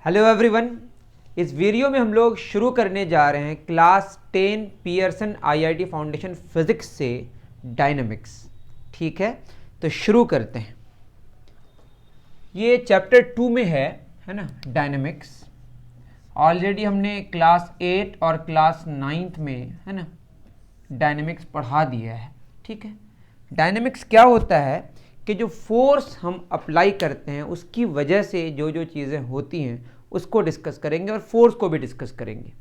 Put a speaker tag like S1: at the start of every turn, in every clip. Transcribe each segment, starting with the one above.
S1: Hello everyone, इस video में हम लोग शुरू करने जा रहे हैं class 10 Pearson IIT foundation physics से डायनामिक्स। ठीक है, तो शुरू करते हैं। ये चैप्टर 2 में है ना, डायनामिक्स। ऑलरेडी हमने क्लास 8 और क्लास 9 में है ना डायनामिक्स पढ़ा दिया है। ठीक है, डायनामिक्स क्या होता है कि जो फोर्स हम अप्लाई करते हैं उसकी वजह से जो जो चीज़ें होती हैं उसको डिस्कस करेंगे और फोर्स को भी डिस्कस करेंगे।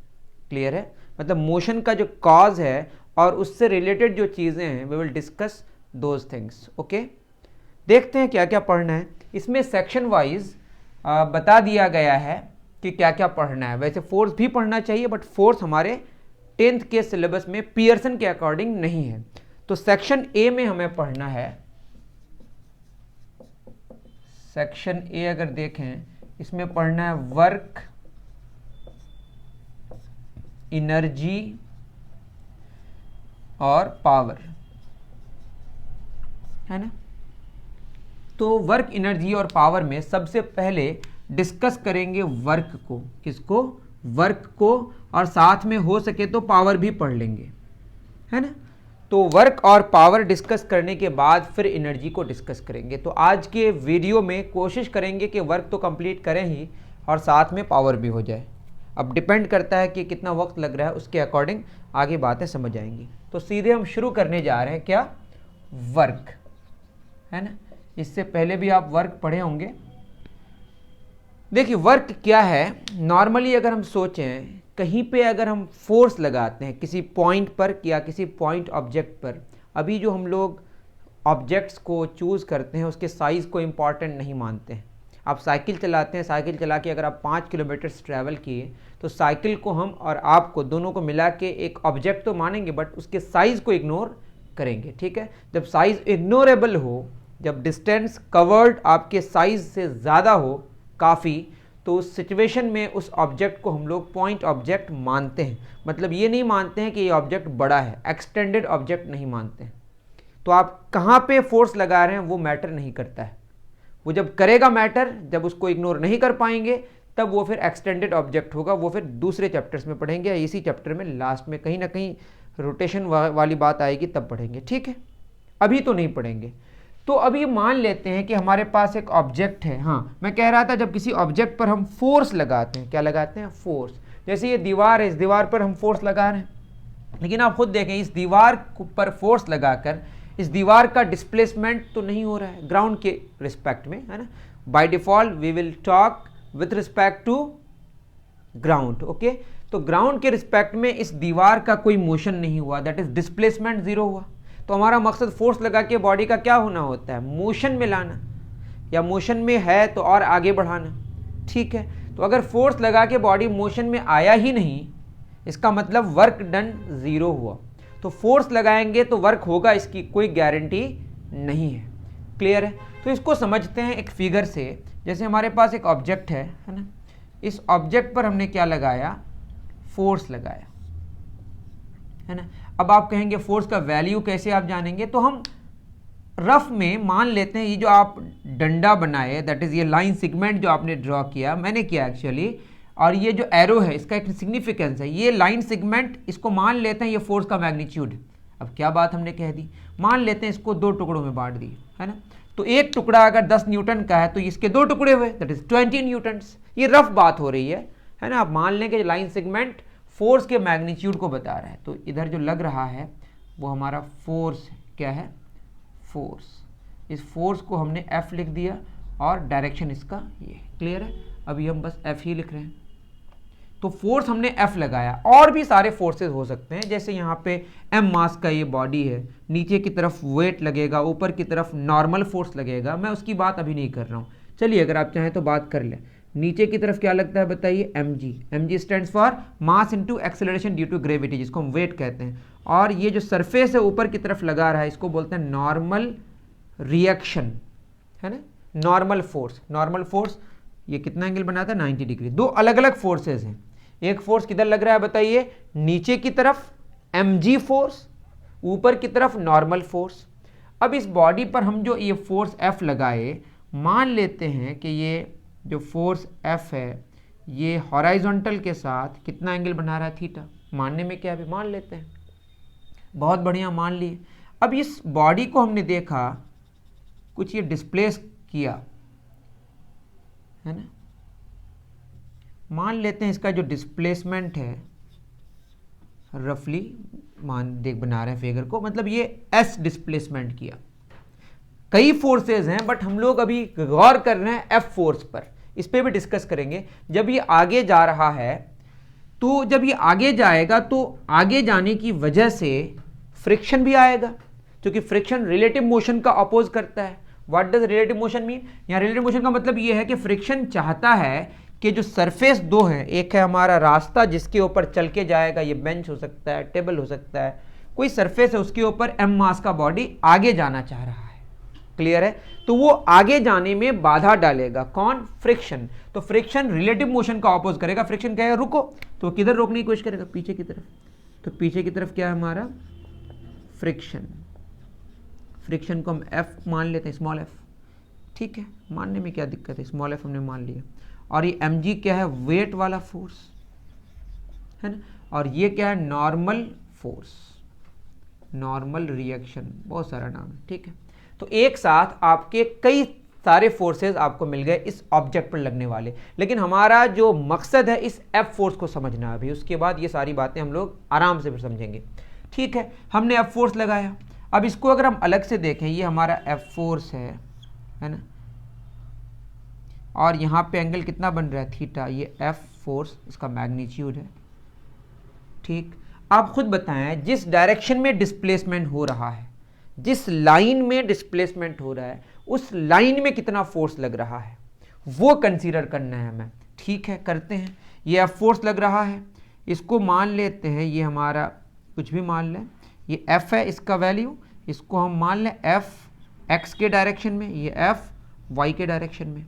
S1: क्लियर है? मतलब मोशन का जो कॉज है और उससे रिलेटेड जो चीज़ें हैं we will discuss those things. Okay, देखते हैं क्या क्या पढ़ना है। इसमें सेक्शन वाइज बता दिया गया है कि क्या क्या पढ़ना है। वैसे फोर्स भी पढ़ना चाहिए बट फोर्स हमारे 10th के सिलेबस में पियर्सन के अकॉर्डिंग नहीं है। तो सेक्शन ए में हमें पढ़ना है। सेक्शन ए अगर देखें, इसमें पढ़ना है वर्क, एनर्जी और पावर, है ना। तो वर्क, एनर्जी और पावर में सबसे पहले डिस्कस करेंगे वर्क को। किसको? वर्क को, और साथ में हो सके तो पावर भी पढ़ लेंगे, है ना। तो वर्क और पावर डिस्कस करने के बाद फिर एनर्जी को डिस्कस करेंगे। तो आज के वीडियो में कोशिश करेंगे कि वर्क तो कंप्लीट करें ही और साथ में पावर भी हो जाए। अब डिपेंड करता है कि कितना वक्त लग रहा है, उसके अकॉर्डिंग आगे बातें समझ आएंगी। तो सीधे हम शुरू करने जा रहे हैं क्या? वर्क, है ना। इससे पहले भी आप वर्क पढ़े होंगे। देखिए वर्क क्या है। नॉर्मली अगर हम सोचें, कहीं पे अगर हम फोर्स लगाते हैं किसी पॉइंट पर या किसी पॉइंट ऑब्जेक्ट पर, अभी जो हम लोग ऑब्जेक्ट्स को चूज़ करते हैं उसके साइज़ को इम्पॉर्टेंट नहीं मानते हैं। आप साइकिल चलाते हैं, साइकिल चला के अगर आप 5 किलोमीटर ट्रैवल किए तो साइकिल को हम और आपको दोनों को मिला के एक ऑब्जेक्ट तो मानेंगे बट उसके साइज़ को इग्नोर करेंगे। ठीक है, जब साइज़ इग्नोरेबल हो, जब डिस्टेंस कवर्ड आपके साइज़ से ज़्यादा हो काफ़ी, तो उस सिचुएशन में उस ऑब्जेक्ट को हम लोग पॉइंट ऑब्जेक्ट मानते हैं। मतलब ये नहीं मानते हैं कि ये ऑब्जेक्ट बड़ा है, एक्सटेंडेड ऑब्जेक्ट नहीं मानते हैं। तो आप कहाँ पे फोर्स लगा रहे हैं वो मैटर नहीं करता है। वो जब करेगा मैटर, जब उसको इग्नोर नहीं कर पाएंगे तब वो फिर एक्सटेंडेड ऑब्जेक्ट होगा। वो फिर दूसरे चैप्टर्स में पढ़ेंगे या इसी चैप्टर में लास्ट में कहीं ना कहीं रोटेशन वाली बात आएगी तब पढ़ेंगे। ठीक है, अभी तो नहीं पढ़ेंगे। तो अभी मान लेते हैं कि हमारे पास एक ऑब्जेक्ट है। हाँ, मैं कह रहा था जब किसी ऑब्जेक्ट पर हम फोर्स लगाते हैं, क्या लगाते हैं? फोर्स। जैसे ये दीवार है, इस दीवार पर हम फोर्स लगा रहे हैं, लेकिन आप खुद देखें इस दीवार पर फोर्स लगाकर इस दीवार का डिस्प्लेसमेंट तो नहीं हो रहा है ग्राउंड के रिस्पेक्ट में, है ना। By default we will talk with respect to ground. Okay, तो ग्राउंड के रिस्पेक्ट में इस दीवार का कोई मोशन नहीं हुआ, दैट इज डिस्प्लेसमेंट जीरो हुआ। तो हमारा मकसद फोर्स लगा के बॉडी का क्या होना होता है? मोशन में लाना, या मोशन में है तो और आगे बढ़ाना। ठीक है, तो अगर फोर्स लगा के बॉडी मोशन में आया ही नहीं, इसका मतलब वर्क डन ज़ीरो हुआ। तो फोर्स लगाएंगे तो वर्क होगा, इसकी कोई गारंटी नहीं है। क्लियर है? तो इसको समझते हैं एक फिगर से। जैसे हमारे पास एक ऑब्जेक्ट है ना, इस ऑब्जेक्ट पर हमने क्या लगाया? फोर्स लगाया, है ना। अब आप कहेंगे फोर्स का वैल्यू कैसे आप जानेंगे? तो हम रफ में मान लेते हैं ये जो आप डंडा बनाए, दैट इज ये लाइन सेगमेंट जो आपने ड्रॉ किया, मैंने किया एक्चुअली, और ये जो एरो है इसका एक सिग्निफिकेंस है। ये लाइन सेगमेंट, इसको मान लेते हैं ये फोर्स का मैग्नीट्यूड। अब क्या बात हमने कह दी, मान लेते हैं इसको 2 टुकड़ों में बांट दी, है ना। तो एक टुकड़ा अगर 10 न्यूटन का है तो इसके 2 टुकड़े हुए, दैट इज 20 न्यूटन्स। ये रफ बात हो रही है ना। आप मान लें कि लाइन सेगमेंट फोर्स के मैग्नीट्यूड को बता रहा है। तो इधर जो लग रहा है वो हमारा फोर्स है। क्या है? फोर्स। इस फोर्स को हमने F लिख दिया और डायरेक्शन इसका ये। क्लियर है? अभी हम बस F ही लिख रहे हैं। तो फोर्स हमने F लगाया, और भी सारे फोर्सेस हो सकते हैं। जैसे यहाँ पे M मास का ये बॉडी है, नीचे की तरफ वेट लगेगा, ऊपर की तरफ नॉर्मल फोर्स लगेगा। मैं उसकी बात अभी नहीं कर रहा हूँ। चलिए अगर आप चाहें तो बात कर लें। नीचे की तरफ क्या लगता है बताइए? mg। mg stands for mass into acceleration due to gravity, जिसको हम वेट कहते हैं। और ये जो सरफेस है ऊपर की तरफ लगा रहा है, इसको बोलते हैं नॉर्मल रिएक्शन, है ना। नॉर्मल फोर्स, नॉर्मल फोर्स ये कितना एंगल बनाता है? 90 डिग्री। 2 अलग अलग फोर्सेज हैं। एक फोर्स किधर लग रहा है बताइए? नीचे की तरफ mg फोर्स, ऊपर की तरफ नॉर्मल फोर्स। अब इस बॉडी पर हम जो ये फोर्स F लगाए, मान लेते हैं कि ये जो फोर्स F है ये हॉराइजॉन्टल के साथ कितना एंगल बना रहा है, थीटा। मानने में क्या है, मान लेते हैं। बहुत बढ़िया, मान लिए। अब इस बॉडी को हमने देखा कुछ ये डिस्प्लेस किया है ना, मान लेते हैं इसका जो डिस्प्लेसमेंट है रफली बना रहे हैं फिगर को, मतलब ये एस डिस्प्लेसमेंट किया। कई फोर्सेस हैं बट हम लोग अभी गौर कर रहे हैं एफ फोर्स पर, इस पे भी डिस्कस करेंगे। जब ये आगे जा रहा है तो जब ये आगे जाएगा तो आगे जाने की वजह से फ्रिक्शन भी आएगा, क्योंकि फ्रिक्शन रिलेटिव मोशन का अपोज करता है। What does relative motion mean? यहाँ रिलेटिव मोशन का मतलब ये है कि फ्रिक्शन चाहता है कि जो सरफेस दो है, एक है हमारा रास्ता जिसके ऊपर चल के जाएगा, ये बेंच हो सकता है, टेबल हो सकता है, कोई सरफेस है, उसके ऊपर एम मास का बॉडी आगे जाना चाह रहा है। क्लियर है? तो वो आगे जाने में बाधा डालेगा, कौन? फ्रिक्शन। तो फ्रिक्शन रिलेटिव मोशन का ऑपोज करेगा। फ्रिक्शन कहेगा रुको, तो किधर रोकने की कोशिश करेगा? पीछे की तरफ। तो पीछे की तरफ क्या है हमारा? फ्रिक्शन। फ्रिक्शन को हम एफ मान लेते हैं, स्मॉल एफ। ठीक है, मानने में क्या दिक्कत है, स्मॉल एफ हमने मान लिया। और ये एम जी क्या है? वेट वाला फोर्स है ना। और ये क्या है? नॉर्मल फोर्स, नॉर्मल रिएक्शन, बहुत सारा नाम है। ठीक है, तो एक साथ आपके कई सारे फोर्सेस आपको मिल गए इस ऑब्जेक्ट पर लगने वाले। लेकिन हमारा जो मकसद है इस एफ फोर्स को समझना अभी, उसके बाद ये सारी बातें हम लोग आराम से फिर समझेंगे। ठीक है, हमने एफ फोर्स लगाया। अब इसको अगर हम अलग से देखें, ये हमारा एफ फोर्स है ना, और यहाँ पे एंगल कितना बन रहा है? थीटा। ये एफ फोर्स, इसका मैग्नीट्यूड है। ठीक, आप खुद बताएं, जिस डायरेक्शन में डिस्प्लेसमेंट हो रहा है, जिस लाइन में डिस्प्लेसमेंट हो रहा है, उस लाइन में कितना फोर्स लग रहा है, वो कंसीडर करना है हमें। ठीक है, करते हैं। ये एफ फोर्स लग रहा है, इसको मान लेते हैं, ये हमारा कुछ भी मान लें, ये एफ है इसका वैल्यू, इसको हम मान लें एफ एक्स के डायरेक्शन में, ये एफ वाई के डायरेक्शन में।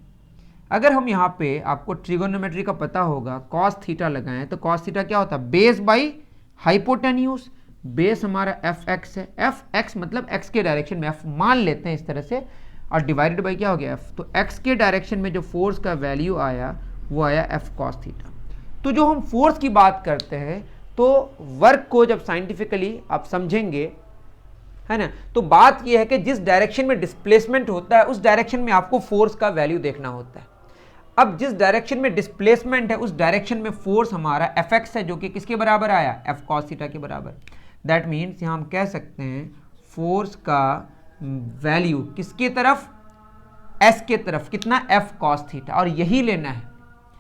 S1: अगर हम यहाँ पे, आपको ट्रिगोनोमेट्री का पता होगा, कॉस थीटा लगाएं तो कॉस थीटा क्या होता है? Base by hypotenuse. बेस हमारा एफ एक्स है, एफ एक्स मतलब एक्स के डायरेक्शन में, एफ मान लेते हैं इस तरह से, और डिवाइडेड बाई क्या हो गया? एफ। तो एक्स के डायरेक्शन में जो फोर्स का वैल्यू आया वो आया एफ कॉस थीटा। तो जो हम फोर्स की बात करते हैं, तो वर्क को जब साइंटिफिकली आप समझेंगे है ना, तो बात यह है कि जिस डायरेक्शन में डिस्प्लेसमेंट होता है उस डायरेक्शन में आपको फोर्स का वैल्यू देखना होता है। अब जिस डायरेक्शन में डिस्प्लेसमेंट है उस डायरेक्शन में फोर्स हमारा एफ एक्स है, जो कि किसके बराबर आया? एफ कॉस थीटा के बराबर। दैट मीन्स यहाँ हम कह सकते हैं फोर्स का वैल्यू किसकी तरफ? एस के तरफ। कितना? एफ कॉस थीटा, और यही लेना है।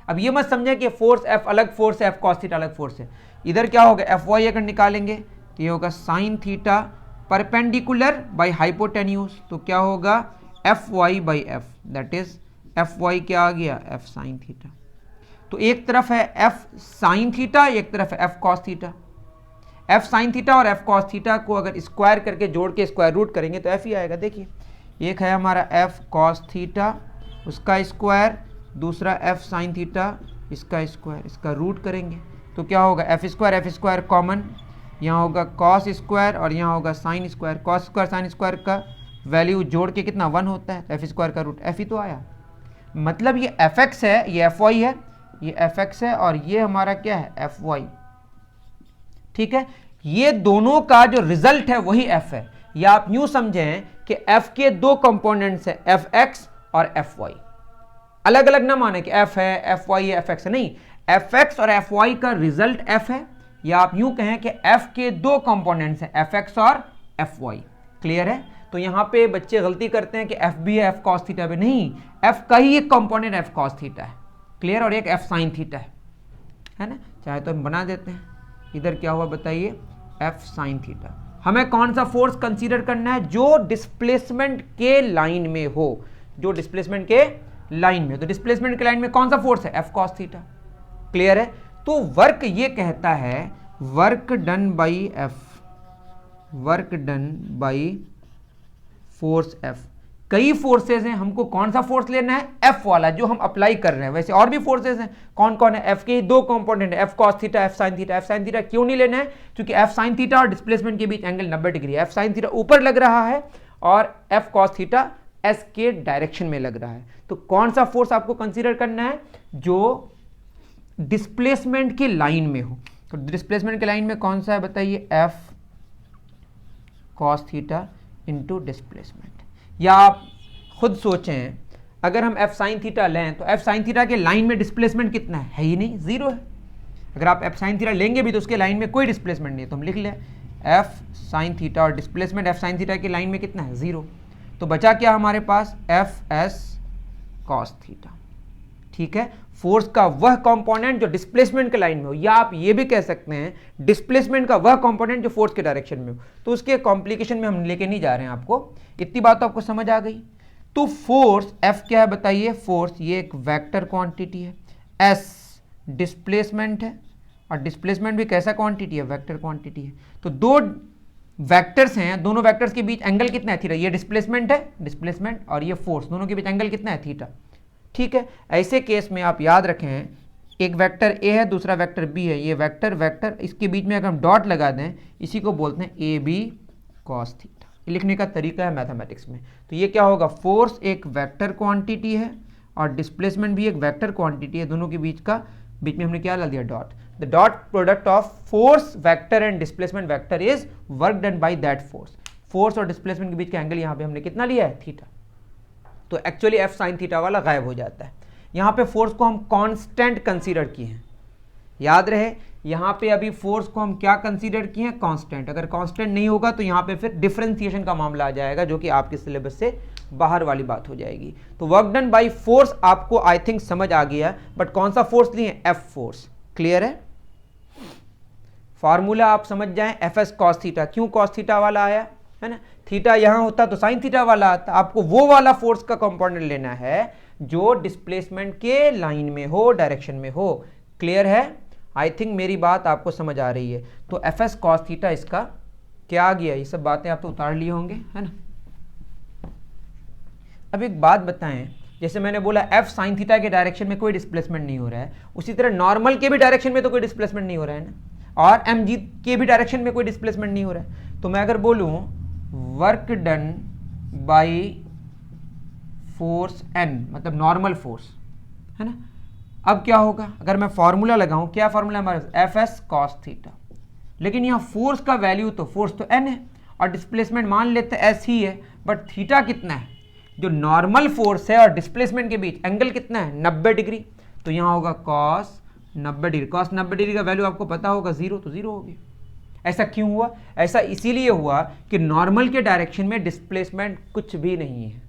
S1: अब ये मत समझे कि फोर्स एफ अलग फोर्स है, एफ कॉस थीटा अलग फोर्स है। इधर क्या होगा? एफ वाई अगर निकालेंगे तो ये होगा sine theta perpendicular by hypotenuse, तो क्या होगा? F Y by F, that is F Y क्या आ गया? F sine theta. तो एक तरफ है एफ साइन थीटा, एक तरफ है F cos theta. F sine theta और एफ कॉस थीटा को अगर स्क्वायर करके जोड़ के स्क्वायर रूट करेंगे तो एफ ही आएगा। देखिए, एक है हमारा एफ कॉस थीटा, उसका स्क्वायर, दूसरा एफ साइन थीटा, इसका स्क्वायर, इसका रूट करेंगे तो क्या होगा? एफ स्क्वायर कॉमन, यहाँ होगा कॉस स्क्वायर और यहाँ होगा sine square. Cos square sine square का वैल्यू जोड़ के कितना? 1 होता है, तो एफ स्क्वायर का रूट एफ ही तो आया। मतलब ये एफ एक्स है, ये एफ वाई है, ये एफ एक्स है, और ये हमारा क्या है? F Y. ठीक है, ये दोनों का जो रिजल्ट है वही एफ है। या आप यूं समझें कि एफ के दो कंपोनेंट्स है, एफ एक्स और एफ वाई। अलग अलग ना माने कि एफ है, एफ वाई है, एफ एक्स है, नहीं, एफ एक्स और एफ वाई का रिजल्ट एफ है। या आप यूं कहें कि एफ के दो कंपोनेंट्स हैं, एफ एक्स और एफ वाई। क्लियर है? तो यहां पे बच्चे गलती करते हैं कि एफ भी है, एफ कॉस थीटा भी, नहीं, एफ का ही एक कंपोनेंट एफ कॉस थीटा है। क्लियर? और एक एफ साइन थीटा है ना। चाहे तो हम बना देते हैं, इधर क्या हुआ बताइए? F sine theta. हमें कौन सा फोर्स कंसीडर करना है? जो डिस्प्लेसमेंट के लाइन में हो, जो डिस्प्लेसमेंट के लाइन में। तो डिस्प्लेसमेंट के लाइन में कौन सा फोर्स है? F cos theta. क्लियर है? तो वर्क ये कहता है work done by F, work done by force F. कई फोर्सेज हैं, हमको कौन सा फोर्स लेना है? एफ वाला, जो हम अप्लाई कर रहे हैं। वैसे और भी फोर्सेज हैं, कौन कौन है? एफ के दो कंपोनेंट है, F cos theta, F sine theta. F sine theta क्यों नहीं लेना है? क्योंकि एफ साइन थीटा और डिस्प्लेसमेंट के बीच एंगल 90 डिग्री है। एफ साइन थीटा ऊपर लग रहा है और एफ कॉस थीटा एस के डायरेक्शन में लग रहा है। तो कौन सा फोर्स आपको कंसीडर करना है? जो डिस्प्लेसमेंट की लाइन में हो। तो डिस्प्लेसमेंट की लाइन में कौन सा है बताइए, F cos theta into displacement. या आप खुद सोचें, अगर हम एफ साइन थीटा लें तो एफ साइन थीटा के लाइन में डिस्प्लेसमेंट कितना है ही नहीं, जीरो है। अगर आप एफ साइन थीटा लेंगे भी तो उसके लाइन में कोई डिस्प्लेसमेंट नहीं है, तो हम लिख लें एफ साइन थीटा और डिस्प्लेसमेंट एफ साइन थीटा की लाइन में कितना है, जीरो। तो बचा क्या हमारे पास, एफ एस कॉस थीटा। ठीक है, फोर्स का वह कंपोनेंट जो डिस्प्लेसमेंट के लाइन में हो, या आप ये भी कह सकते हैं डिस्प्लेसमेंट का वह कंपोनेंट जो फोर्स के डायरेक्शन में हो। तो उसके कॉम्प्लिकेशन में हम लेके नहीं जा रहे हैं आपको, इतनी बात तो आपको समझ आ गई। तो फोर्स एफ क्या है बताइए, फोर्स ये एक वेक्टर क्वांटिटी है, एस डिस्प्लेसमेंट है, और डिस्प्लेसमेंट भी कैसा क्वांटिटी है, वेक्टर क्वांटिटी है। तो दो वेक्टर्स हैं, दोनों वेक्टर्स के बीच एंगल कितना है, थीटा। ये डिस्प्लेसमेंट है, डिस्प्लेसमेंट, और ये फोर्स, दोनों के बीच एंगल कितना है, थीटा। ठीक है, ऐसे केस में आप याद रखें, एक वेक्टर ए है, दूसरा वेक्टर बी है, ये वेक्टर वेक्टर इसके बीच में अगर हम डॉट लगा दें, इसी को बोलते हैं ए बी कॉस थीटा। ये लिखने का तरीका है मैथमेटिक्स में। तो ये क्या होगा, फोर्स एक वेक्टर क्वांटिटी है और डिस्प्लेसमेंट भी एक वेक्टर क्वांटिटी है, दोनों के बीच में हमने क्या डाल दिया, dot. The dot product of force vector and displacement vector is work done by that force. Force और डिस्प्लेसमेंट के बीच का एंगल यहाँ पे हमने कितना लिया है, थीटा। तो एक्चुअली एफ साइन थीटा वाला गायब हो जाता है। यहाँ पे फोर्स को हम कांस्टेंट कंसीडर किए हैं, याद रहे, यहाँ पे अभी फोर्स को हम क्या कंसीडर किए हैं, कांस्टेंट। अगर कांस्टेंट नहीं होगा तो यहाँ पे फिर डिफरेंशिएशन का मामला आ जाएगा, जो कि आपके सिलेबस से बाहर वाली बात हो जाएगी। तो वर्क डन बाय फोर्स आपको आई थिंक समझ आ गया, बट कौन सा फोर्स लिए, एफ फोर्स। क्लियर है, फॉर्मूला आप समझ जाएं, एफ एस कॉस थीटा। क्यों कॉस थीटा वाला आया है ना, थीटा यहां होता तो साइन थीटा वाला आता। आपको वो वाला फोर्स का कंपोनेंट लेना है जो डिस्प्लेसमेंट के लाइन में हो, डायरेक्शन में हो। क्लियर है, आई थिंक मेरी बात आपको समझ आ रही है। तो एफ एस कॉस थीटा इसका क्या आ गया, ये सब बातें आप तो उतार लिए होंगे, है ना। अब एक बात बताएं, जैसे मैंने बोला एफ साइन थीटा के डायरेक्शन में कोई डिस्प्लेसमेंट नहीं हो रहा है, उसी तरह नॉर्मल के भी डायरेक्शन में तो कोई डिस्प्लेसमेंट नहीं हो रहा है ना, और एम जी के भी डायरेक्शन में कोई डिस्प्लेसमेंट नहीं हो रहा है। तो मैं अगर बोलूं work done by force N, मतलब नॉर्मल फोर्स, है ना। अब क्या होगा, अगर मैं फॉर्मूला लगाऊं, क्या फॉर्मूला हमारे पास, एफ एस कॉस थीटा। लेकिन यहाँ फोर्स का वैल्यू तो फोर्स तो एन है और डिस्प्लेसमेंट मान लेते हैं एस ही है, बट थीटा कितना है, जो नॉर्मल फोर्स है और डिस्प्लेसमेंट के बीच एंगल कितना है, 90 डिग्री। तो यहाँ होगा कॉस 90 डिग्री। कॉस 90 डिग्री का वैल्यू आपको पता होगा, जीरो, तो जीरो हो गया। ऐसा क्यों हुआ, ऐसा इसीलिए हुआ कि नॉर्मल के डायरेक्शन में डिस्प्लेसमेंट कुछ भी नहीं है।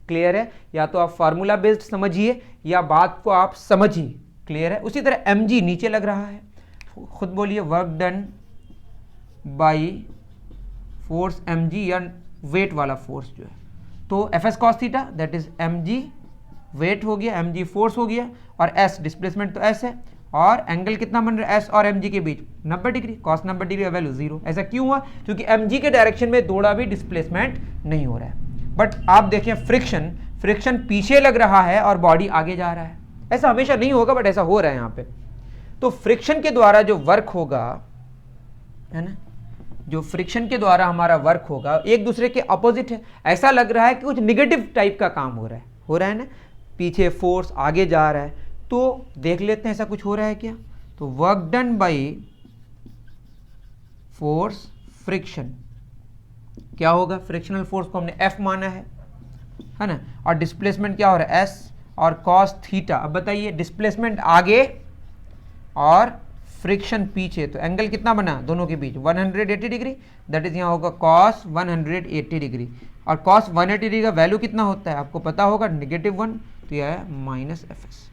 S1: क्लियर है, या तो आप फार्मूला बेस्ड समझिए या बात को आप समझिए। क्लियर है, उसी तरह एम जी नीचे लग रहा है, खुद बोलिए work done by force M G, या वेट वाला फोर्स जो है, तो F S cos theta that is M G weight हो गया, एम जी फोर्स हो गया, और एस डिस्प्लेसमेंट तो एस है, और एंगल कितना बन रहा है एस और एम जी के बीच, 90 डिग्री। कॉस 90 डिग्री का वैल्यू जीरो। ऐसा क्यों हुआ, क्योंकि एम जी के डायरेक्शन में थोड़ा भी डिस्प्लेसमेंट नहीं हो रहा है। बट आप देखें फ्रिक्शन पीछे लग रहा है और बॉडी आगे जा रहा है। ऐसा हमेशा नहीं होगा, बट ऐसा हो रहा है यहाँ पे। तो फ्रिक्शन के द्वारा जो वर्क होगा, है ना, जो फ्रिक्शन के द्वारा हमारा वर्क होगा एक दूसरे के अपोजिट है। ऐसा लग रहा है कि कुछ निगेटिव टाइप का काम हो रहा है ना, पीछे फोर्स आगे जा रहा है। तो देख लेते हैं ऐसा कुछ हो रहा है क्या। तो work done by force friction क्या होगा, फ्रिक्शनल फोर्स को हमने एफ माना है ना, और डिस्प्लेसमेंट क्या हो रहा है एस, और कॉस थीटा। अब बताइए डिस्प्लेसमेंट आगे और फ्रिक्शन पीछे, तो एंगल कितना बना दोनों के बीच, 180 डिग्री। दैट इज यहाँ होगा कॉस 180 डिग्री, और कॉस 180 डिग्री का वैल्यू कितना होता है आपको पता होगा, -1, तो यह है माइनस एफ एस।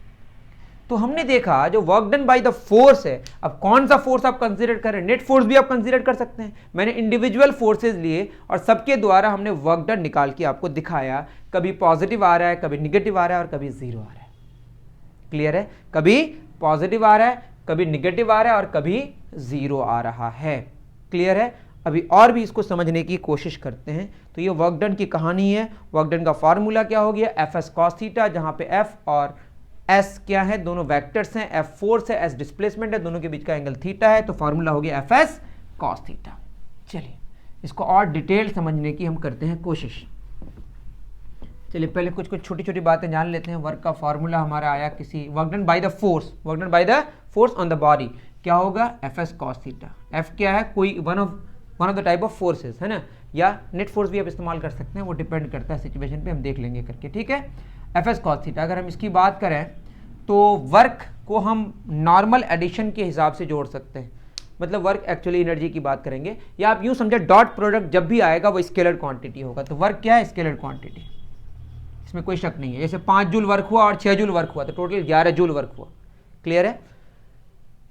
S1: तो हमने देखा जो work done by the force है, अब कौन सा फोर्स आप कंसीडर कर रहे हैं, नेट फोर्स भी आप कंसीडर कर सकते हैं। मैंने इंडिविजुअल फोर्सेस लिए और सबके द्वारा हमने वर्क डन निकाल के आपको दिखाया। कभी पॉजिटिव आ रहा है, कभी निगेटिव आ रहा है, और कभी जीरो आ रहा है। क्लियर है, कभी पॉजिटिव आ रहा है, कभी निगेटिव आ रहा है, और कभी जीरो आ रहा है। क्लियर है, अभी और भी इसको समझने की कोशिश करते हैं। तो ये वर्क डन की कहानी है। वर्क डन का फॉर्मूला क्या हो गया, एफ एस कॉस थीटा, जहां पे एफ और एस क्या है, दोनों वेक्टर्स हैं, एफ फोर्स है, एस डिस्प्लेसमेंट है, दोनों के बीच का एंगल थीटा है। तो फॉर्मूला हो गया एफ एस कॉस थीटा। चलिए इसको और डिटेल समझने की हम करते हैं कोशिश। चलिए पहले कुछ कुछ छोटी छोटी बातें जान लेते हैं। वर्क का फॉर्मूला हमारा आया किसी work done by the force, work done by the force on the body, क्या होगा F S cos theta. F क्या है, कोई one of the type of forces है ना, या नेट फोर्स भी आप इस्तेमाल कर सकते हैं, वो डिपेंड करता है सिचुएशन पे, हम देख लेंगे करके, ठीक है। एफ एस कॉस थीटा, अगर हम इसकी बात करें तो वर्क को हम नॉर्मल एडिशन के हिसाब से जोड़ सकते हैं, मतलब वर्क एक्चुअली एनर्जी की बात करेंगे, या आप यूं समझे डॉट प्रोडक्ट जब भी आएगा वो स्केलर क्वांटिटी होगा। तो वर्क क्या है, स्केलर क्वांटिटी, इसमें कोई शक नहीं है। जैसे 5 जूल वर्क हुआ और 6 जूल वर्क हुआ तो टोटल 11 जूल वर्क हुआ, क्लियर है।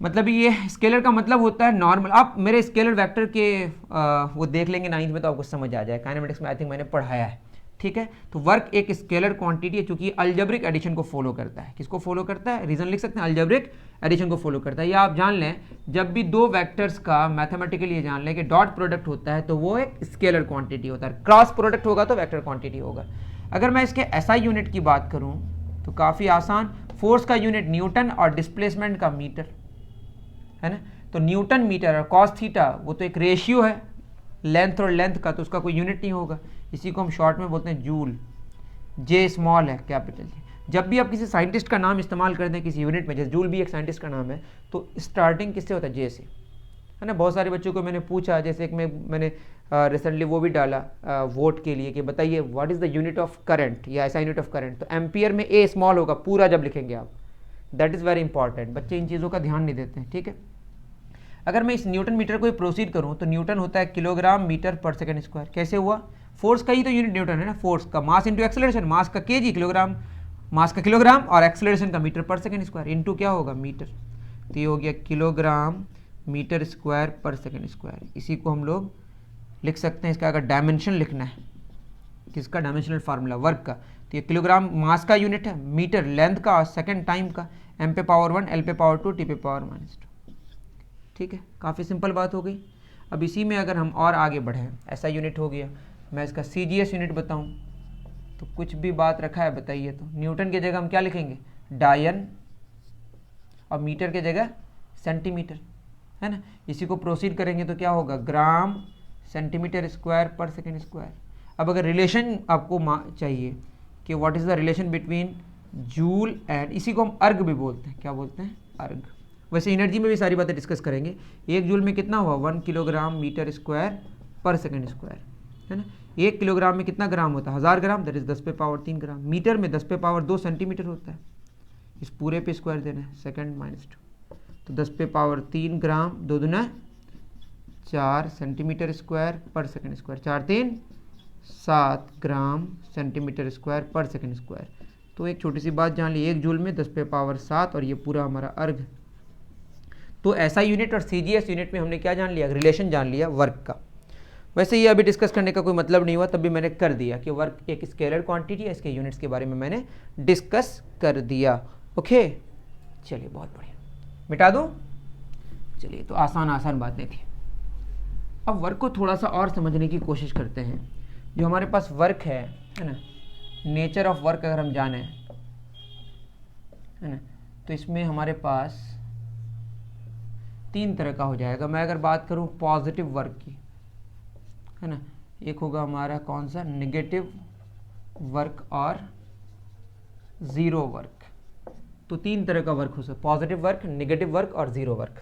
S1: मतलब ये स्केलर का मतलब होता है नॉर्मल। आप मेरे स्केलर वेक्टर के वो देख लेंगे 9th में तो आपको समझ आ जाए, काइनेमेटिक्स में आई थिंक मैंने पढ़ाया है, ठीक है। तो वर्क एक स्केलर क्वांटिटी है, चूंकि अलजेब्रिक एडिशन को फॉलो करता है। किसको फॉलो करता है, रीजन लिख सकते हैं, अलजेब्रिक एडिशन को फॉलो करता है। या आप जान लें जब भी दो वेक्टर्स का मैथमेटिकली ये जान लें कि डॉट प्रोडक्ट होता है तो वो एक स्केलर क्वांटिटी होता है, क्रॉस प्रोडक्ट होगा तो वेक्टर क्वांटिटी होगा। अगर मैं इसके एसआई यूनिट की बात करूं तो काफ़ी आसान, फोर्स का यूनिट न्यूटन और डिस्प्लेसमेंट का मीटर, है ना। तो न्यूटन मीटर और कॉस थीटा वो तो एक रेशियो है लेंथ और लेंथ का, तो उसका कोई यूनिट नहीं होगा। इसी को हम शॉर्ट में बोलते हैं जूल, जे स्मॉल है कैपिटल जे। जब भी आप किसी साइंटिस्ट का नाम इस्तेमाल करते हैं किसी यूनिट में, जैसे जूल भी एक साइंटिस्ट का नाम है, तो स्टार्टिंग किससे होता है, जे से, है ना। बहुत सारे बच्चों को मैंने पूछा, जैसे एक मैंने रिसेंटली वो भी डाला वोट के लिए कि बताइए what is the unit of current या ऐसा यूनिट ऑफ करंट, तो एम्पियर में ए स्मॉल होगा पूरा जब लिखेंगे आप, दैट इज़ वेरी इंपॉर्टेंट। बच्चे इन चीज़ों का ध्यान नहीं देते हैं, ठीक है। अगर मैं इस न्यूटन मीटर को प्रोसीड करूं तो न्यूटन होता है किलोग्राम मीटर पर सेकंड स्क्वायर। कैसे हुआ, फोर्स का ही तो यूनिट न्यूटन है ना, फोर्स का मास इंटू एक्सेलरेशन, मास का केजी, किलोग्राम मास का किलोग्राम, और एक्सेलरेशन का मीटर पर सेकंड स्क्वायर, इंटू क्या होगा मीटर, तो ये हो गया किलोग्राम मीटर स्क्वायर पर सेकंड स्क्वायर। इसी को हम लोग लिख सकते हैं, इसका अगर डायमेंशन लिखना है, किसका डायमेंशनल फार्मूला वर्क का, तो ये किलोग्राम मास का यूनिट है, मीटर लेंथ का और सेकंड टाइम का, m पे पावर 1, l पे पावर 2, t पे पावर -2, ठीक है। काफ़ी सिंपल बात हो गई। अब इसी में अगर हम और आगे बढ़ें, ऐसा यूनिट हो गया, मैं इसका CGS यूनिट बताऊं तो कुछ भी बात रखा है बताइए। तो न्यूटन की जगह हम क्या लिखेंगे, डायन, और मीटर की जगह सेंटीमीटर, है ना। इसी को प्रोसीड करेंगे तो क्या होगा, ग्राम सेंटीमीटर स्क्वायर पर सेकेंड स्क्वायर। अब अगर रिलेशन आपको चाहिए कि what is the relation between joule and, इसी को हम अर्ग भी बोलते हैं, क्या बोलते हैं, अर्ग। वैसे एनर्जी में भी सारी बातें डिस्कस करेंगे। 1 जूल में कितना हुआ, 1 किलोग्राम मीटर स्क्वायर पर सेकंड स्क्वायर, है ना। 1 किलोग्राम में कितना ग्राम होता है, 1000 ग्राम, दैट इज 10 पे पावर 3 ग्राम। मीटर में 10 पे पावर 2 सेंटीमीटर होता है, इस पूरे पे स्क्वायर देना है, सेकंड -2, तो 10 पे पावर 3 ग्राम, 2 दूना 4 सेंटीमीटर स्क्वायर पर second square, 4 3 7 gram centimetre square पर सेकंड स्क्वायर। तो एक छोटी सी बात जान ली, 1 जूल में 10 पे पावर 7, और ये पूरा हमारा अर्घ। तो ऐसा यूनिट और CGS यूनिट में हमने क्या जान लिया, रिलेशन जान लिया वर्क का। वैसे ये अभी डिस्कस करने का कोई मतलब नहीं हुआ, तब भी मैंने कर दिया कि वर्क एक स्केलर क्वांटिटी है, इसके यूनिट्स के बारे में मैंने डिस्कस कर दिया। ओके, चलिए बहुत बढ़िया, मिटा दूँ। चलिए, तो आसान आसान बातें थी। अब वर्क को थोड़ा सा और समझने की कोशिश करते हैं। जो हमारे पास वर्क है ना, नेचर ऑफ वर्क अगर हम जाने, है ना, तो इसमें हमारे पास 3 तरह का हो जाएगा। मैं अगर बात करूं पॉजिटिव वर्क की, है ना, एक होगा हमारा कौन सा, नेगेटिव वर्क और ज़ीरो वर्क। तो 3 तरह का वर्क हो सकता है, पॉजिटिव वर्क, नेगेटिव वर्क और ज़ीरो वर्क।